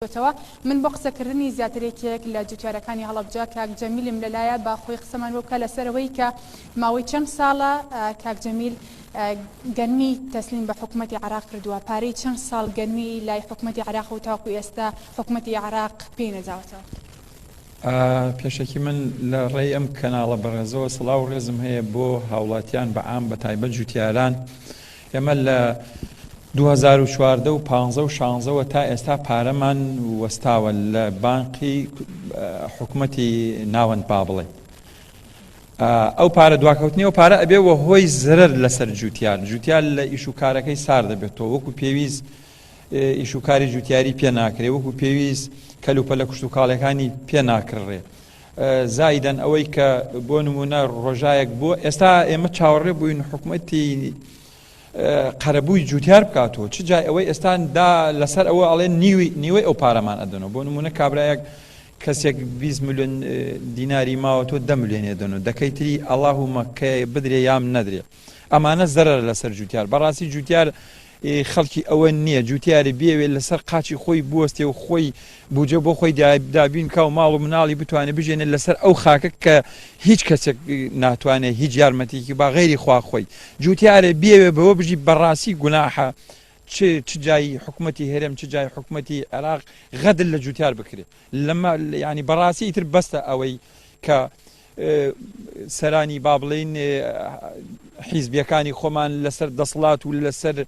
من بۆ قسەکردنی زیاترێکێک لە جوتیارەکانی هەڵەبجە کاک جەمیلم لەلایە با خۆی قسەمان بۆ بکە لەسەرەوەی کە ماوەی چەند ساڵە کاک جەمیل گەنمی تەسلیم بە حکوومەتی عێراق کردووە، پارەی چەند ساڵ گەنمی لای حکوومەتی عێراق و تاوەکو ئێستا حکوومەتی عێراق پێی نەداوەتەوە. پێشەکی من لە ڕێی ئەم کەناڵە بەڕێزەوە سڵاو و ڕێزم هەیە بۆ هاوڵاتیان بەعام بە تایبەت جوتیاران. ئێمە لە 2014 و 15 و 16 تا ئێستا پارەمان وەستاوە لە بانقی حکوومەتی ناوەند با بڵێ. ئەو پارە دواکەوتنی ئەو پارە ئەبێەوە هۆی زرر لەسەر جوتیار لە ئیش و کارەکەی سار دەبێتەوە، وەکو پێویست ئیش و کاری جوتیاری پێ ناکرێ، وەکو پێویست کەلوپە لە کشت و کاڵەکانی پێ ناکڕێ. زایدەن ئەوەی کە بۆ نمونە ڕۆژایەک بۆ ئێستا ئێمە چاوەڕێ بووین حکوومەتی قەرەبووی جوتیار بکاتەوە، چ جای ئەوەی ئێستاندا لەسەر ئەوە ئەڵێ نیوەی ئەو پارەمان ئەدەنەوە. بۆ نمونە کابرایەک کەسێک 20 ملیۆن دیناری ماوە تۆ 10 ملیۆن ئەدەنەوە، دەکەیتری ئەڵڵاهومە کە بدرێ یام نەدرێ. ئەمانە زەرەر لەسەر جوتیار. بەڕاستی جوتیار خەڵکی ئەوە نییە، جوتیاری بێوێت لەسەر قاچی خۆی بوەستێ و خۆی بوجە بۆ خۆی دابین کا و ماڵ و مناڵی بتوانێت بژێنێت لەسەر ئەو خاکە کە هیچ کەسێک ناتوانێت هیچ یارمەتێکی با غێری خوا خۆی. جوتیارە بێوێ بەوە بژی بەڕاستی گوناحە چ جایی حکوومەتی هەرێم چ جای حکوومەتی عێراق غەدر لە جوتیار بکرێت. لەمە ینی بەڕاستی ئیتر بەستە ئەوەی کە سەرانی با بڵێن حیزبیەکانی خۆمان لەسەر دەسەڵات و لەسەر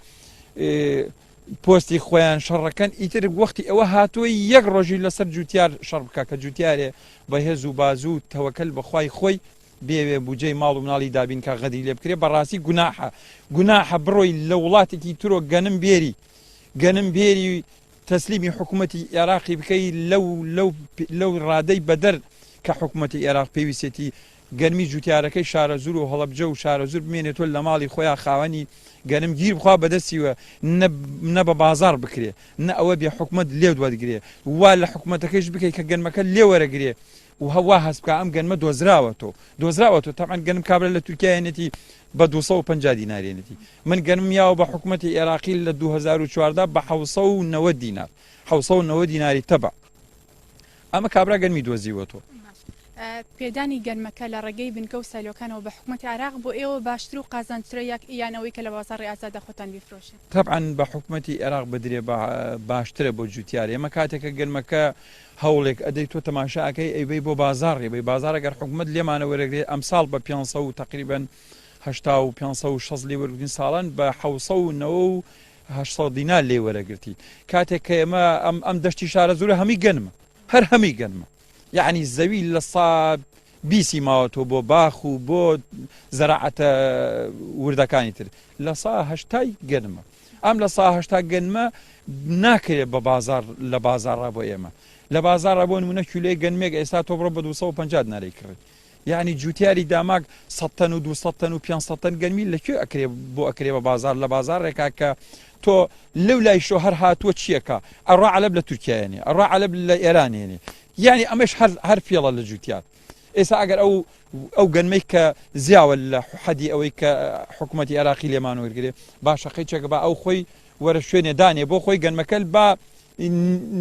پۆستی خۆیان شەڕەکەن، ئیتر وەختی ئەوە هاتووە یەک ڕۆژی لەسەر جوتیار شەڕ بکە کە جوتیارێ بە هێز و بازوو تەوەکەل بەخوای خۆی بێوێ بودجەی ماڵ و مناڵی دابین کە غەدی لێ بکرێ. بەڕاستی گوناحە بڕۆی لە وڵاتێکی ترۆ گەنم بێری تەسلیمی حکوومەتی عێراقی بکەی لەو ڕادەی بەدەر کە حکوومەتی عێراق پێویستێتی گەرمی جوتیارەکەی شارەزور و هەڵەبجە و شارەزور بمێنێتەوە لە ماڵی خۆیان خاوەنی گەنم گیر بخوا بەدەستیوە نە بە بازار بکرێ، نە ئەوە بێ حکوومەت لێ دووەدگرێ، وا لە حکوومەتەکەیش بکەیت کە گەنمەکە لێ وەرەگرێ و هەوا هەست بکە ئەم گەنمە دۆزراوەتەوە. تەمان گەنم کابرا لە تورکیایەتی بە 250 دینارێنێتی، من گەنم یاوە بە حکوومەتی عێراقی لە 2014 بە 790 دینار 790 دیناری تەبع. ئەمە کابرا گەنمی دۆزیوەتەوە. پێدانی گەنمەکە لە ڕێگەی بنکە و سەلۆکانەوە بە حکوومەتی عێراق بۆ ئێوە باشتر و قازانترە یەک یانەوەی کە لە بازاڕی ئازادە خۆتان بیفرۆشن؟ طبعاً بە حکوومەتی عێراق بدرێ باشترە بۆ جوتیار. ئێمە کاتێکە گەنمەکە هەوڵێک ئەدەی تۆ تەماشاکەی ئەیبەی بۆ بازاڕێ بەی بازار ئەگەر حکوومەت لێمانە وەرەگرێت ئەمساڵ بە 500 و تقریباً 80 و 560 لێ وەرگرتین ساڵان بە 790 دینار لێ وەرەگرتی. کاتێک کە ئێمە ئەم دەشتی شارە زورە هەمی گەنمە، هەر هەمی گەنمە، یعنی زەوی لە سا بیسی ماوەتەوە بۆ باخ و بۆ زەراعەتە وردەکانی تر لە سا هەشتای گەنمە. ئەم لە سا هەشتا گەنمە ناکرێت بە بازار لە بازارڕا بۆ ئێمە. لە بازارڕا بۆ نمونە کیلۆی گەنمێک ئێستا تۆ بڕۆ بە 250 دیناری کڕێت. یعنی جوتیاری داماک 100 تەن و 200 تەن و 500 تەن گەنمی لەکوێ ئەکرێ بۆ ئەکرێ بە بازار لە بازارڕێکا کە تۆ لەو لای شۆ هەر هاتووە چیەکە ئەڕوا عەلەب لە تورکیایێنێ، ئەڕوا عەلەب لە ئێرانێنێ. یعنی ئەمەش هەر فێڵە لە جوتیار. ئێستا ئەگەر ئەو گەنمەی کە زیاوە لە حەدی ئەوەی کە حکوومەتی عێراقی لێمان وەرگرێ باشە قەیچێکە بە ئەو خۆی وەرە شوێنێ دانێ بۆ خۆی گەنمەکەل بە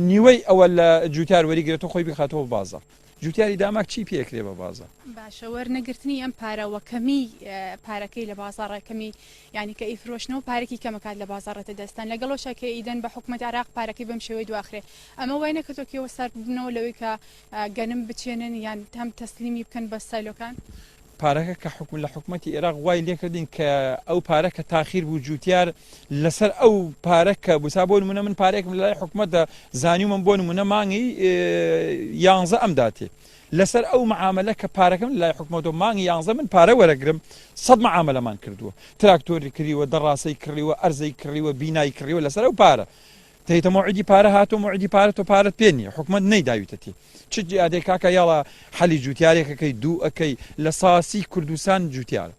نیوەی ئەوە لە جوتیار وەریگرێتەوە خۆی بخاتەوە بازار. جوتیاری داماک چی پێکرێ بە بازار؟ باشە وەرنەگرتنی ئەم پارەوە کەمی پارەکەی لە بازاڕەکەمی ینی کە ئیفرۆشنەوە پارێکی کەمەکات لە بازارەتە دەستان لەگەڵۆشەکە ئیدەن بە حکوومەت عێراق پارەکەی بەم شێوەی دواخرێ. ئەمە وای نەکردۆکیەوە سەربوونەوە لەوەی کە گەنم بچێنن یان هەم تەسلیمی بکەن بە سایلۆکان. پارەکە کە لە حکوومەتی عێراق وای لێکردین کە ئەو پارەکە تاخیر بوو جوتیار لەسەر ئەو پارەکە بوسا بۆ نمونە من پارێکم لەلای حکوومەتدا زانیومم بۆ نمونە مانگی 11 ئەم داتێ لەسەر ئەو معاملە کە پارەکەم لای حکوومەتەوە مانگی 11 من پارە وەرەگرم 100 معاملەمان کردووە، تراکتۆری کردیوە، دەڕاستەی کڕیوە، ئەرزەی کڕیوە، بینایی کڕیوە لەسەر ئەو پارە. تێتە موعدی پارە هاتۆ موعدی پارە تۆ پارەت پێ نییە، حکوومەت نەیداویتەتی. چ ئادەی کاکە یاڵا حەلی جوتیارێکەکەی دوو ئەەکەی لە ساسی کوردستان جوتیارە،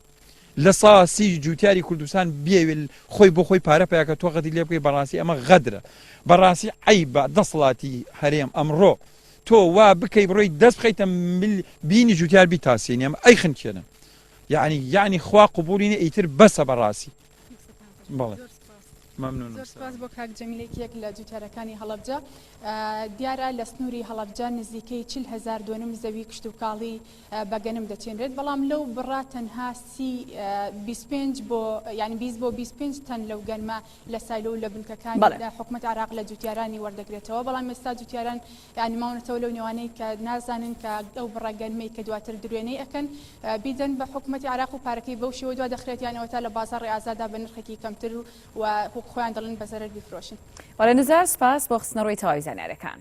لە ساسی جوتیاری کوردستان بێوێت خۆی بۆ خۆی پارە پیاکە تۆ غەدی لێ بکەی. بەڕاستی ئەمە غەدرە، بەڕاستی عەیبە دەسەڵاتی هەرێم ئەمڕۆ تۆ وا بکەی بڕۆی دەست بخەیتە بینی جوتیار بیتاسێنی ئەمە ئەی خنکێنن. یعنی خوا قبوڵینە ئیتر بەسە بەڕاستی. بەڵێ زۆر سپاس بۆ کاک جەمیلێکیەک لە جوتیارەکانی هەڵەبجە دیارە لە سنووری هەڵەبجە نزیکەی 40,000 دوێنم زەوی کشت و کاڵی بەگەنم دەچێنرێت بەڵام لەو بڕا تەنها 25 بۆ یعنی 20 بۆ 25 تەن لەو گەنمە لە سایلۆ و لە بنکەکانی لە حکوومەت عراق لە جوتیارانی وەردەگرێتەوە بەڵام ئێستا جوتیاران ینی ماونەتەوە لەو نێوانەی کە نازانن کە ئەو بڕا گەنمەی کە دواتر درێنەی ئەکەن بیدەن بە حکوومەتی عراق و پارەکەی بەو شێوە دوا دەخرێت یانەوەتا لە بازاڕی ئازادا بە نرخێکی کەمتر و خۆیان دەڵێن بە زەرەر بیفرۆشن. وەڵێ نزار سپاس بۆ خستنەوەی تەواوی زانیاریەکان.